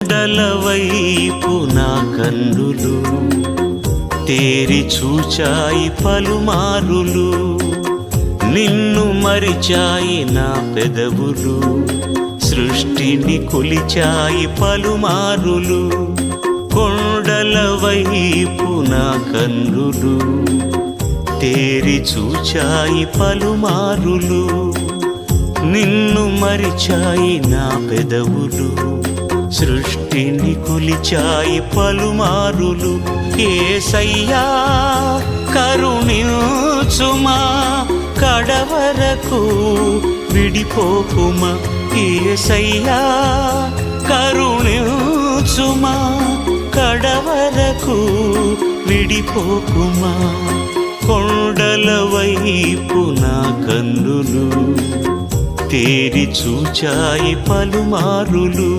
కొండల వైపు నా కన్నులు తేరి చూచాయి పలుమారులు, నిన్ను మరిచాయి నా పెదవులు, సృష్టిని కొలిచాయి పలుమారులు. కొండల వైపు నా కన్నులు తేరి చూచాయి పలుమారులు, నిన్ను మరిచాయి నా పెదవులు, సృష్టిని కొలిచాయి పలుమారులు. యేసయ్యా కరుణించుమా, కడవరకు విడిపోకుమా. యేసయ్యా కరుణించుమా, కడవరకు విడిపోకుమా. కొండల వైపు నా కన్నులు తేరి చూచాయి పలుమారులు.